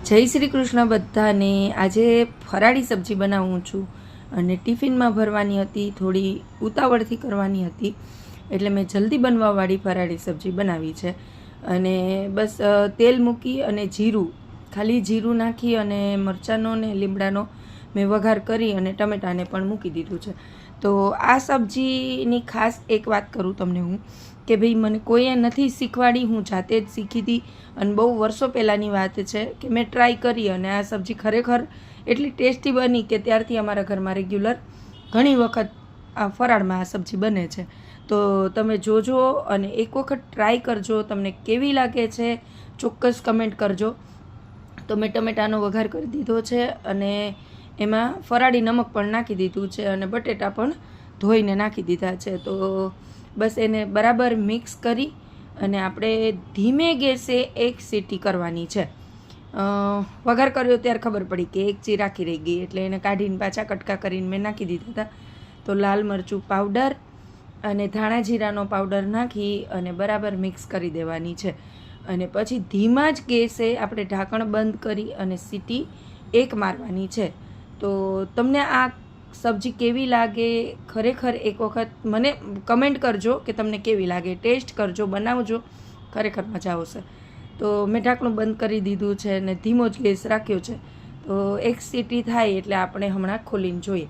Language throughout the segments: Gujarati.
જય શ્રી કૃષ્ણ બધાને। આજે ફરાળી સબ્જી બનાવું છું અને ટિફિનમાં ભરવાની હતી, થોડી ઉતાવળથી કરવાની હતી, એટલે મેં જલ્દી બનવાવાળી ફરાળી સબ્જી બનાવી છે। અને બસ તેલ મૂકી અને જીરું, ખાલી જીરું નાખી અને મરચાંનો ને લીમડાનો મેં વઘાર કરી અને ટમેટાને પણ મૂકી દીધું છે। તો આ સબ્જીની ખાસ એક વાત કરું તમને હું કે ભાઈ મને કોઈએ નથી શીખવાડી, હું જાતે જ શીખી હતી અને બહુ વર્ષો પહેલાંની વાત છે કે મેં ટ્રાય કરી અને આ સબ્જી ખરેખર એટલી ટેસ્ટી બની કે ત્યારથી અમારા ઘરમાં રેગ્યુલર ઘણી વખત આ ફરાળમાં આ સબ્જી બને છે। તો તમે જોજો અને એક વખત ટ્રાય કરજો, તમને કેવી લાગે છે ચોક્કસ કમેન્ટ કરજો। તો મેં ટમેટાનો વઘાર કરી દીધો છે અને એમાં ફરાળી નમક પણ નાખી દીધું છે અને બટેટા પણ ધોઈને નાખી દીધા છે। તો બસ એને બરાબર મિક્સ કરી અને આપણે ધીમે ગેસે એક સીટી કરવાની છે। વઘાર કર્યો ત્યારે ખબર પડી કે એક ચીર રાખી રહી ગઈ, એટલે એને કાઢીને પાછા કટકા કરીને મેં નાખી દીધા હતા। તો લાલ મરચું પાવડર અને ધાણા જીરાનો પાવડર નાખી અને બરાબર મિક્સ કરી દેવાની છે અને પછી ધીમા જ ગેસે આપણે ઢાંકણ બંધ કરી અને સીટી એક મારવાની છે। તો તમને આ સબ્જી કેવી લાગે ખરેખર એક વખત મને કમેન્ટ કરજો કે તમને કેવી લાગે, ટેસ્ટ કરજો, બનાવજો, ખરેખર મજા આવશે। તો મેં ઢાંકણું બંધ કરી દીધું છે અને ધીમો જ ગેસ રાખ્યો છે। તો એક સીટી થાય એટલે આપણે હમણાં ખોલીને જોઈએ।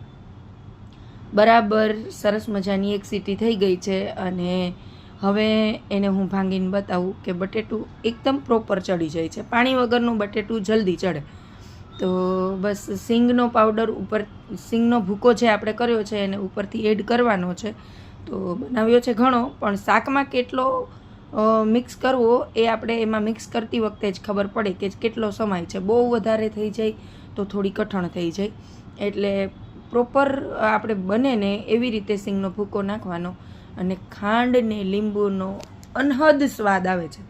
બરાબર સરસ મજાની એક સીટી થઈ ગઈ છે અને હવે એને હું ભાંગીને બતાવું કે બટેટું એકદમ પ્રોપર ચડી જાય છે। પાણી વગરનું બટેટું જલ્દી ચડે। તો બસ સિંગનો પાવડર ઉપર, સિંગનો ભૂકો જે આપણે કર્યો છે એને ઉપરથી એડ કરવાનો છે। તો બનાવ્યો છે ઘણો, પણ શાકમાં કેટલો મિક્સ કરવો એ આપણે એમાં મિક્સ કરતી વખતે જ ખબર પડે કે કેટલો સમાય છે। બહુ વધારે થઈ જાય તો થોડી કઠણ થઈ જાય, એટલે પ્રોપર આપણે બને ને એવી રીતે સિંગનો ભૂકો નાખવાનો અને ખાંડ ને લીંબુનો અનહદ સ્વાદ આવે છે।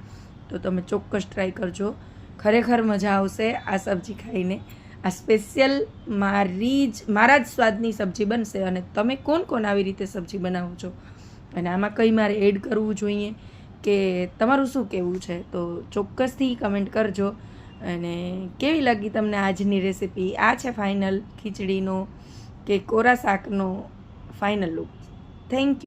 તો તમે ચોક્કસ ટ્રાય કરજો, ખરેખર મજા આવશે આ સબ્જી ખાઈને। આ સ્પેશિયલ મારા જ સ્વાદની સબ્જી બનશે અને તમે કોણ કોણ આવી રીતે સબ્જી બનાવો છો અને આમાં કંઈ મારે એડ કરવું જોઈએ કે તમારું શું કહેવું છે, તો ચોક્કસથી કમેન્ટ કરજો। અને કેવી લાગી તમને આજની રેસિપી? આ છે ફાઇનલ ખીચડીનો કે કોરા શાકનો ફાઇનલ લુક। Thank you.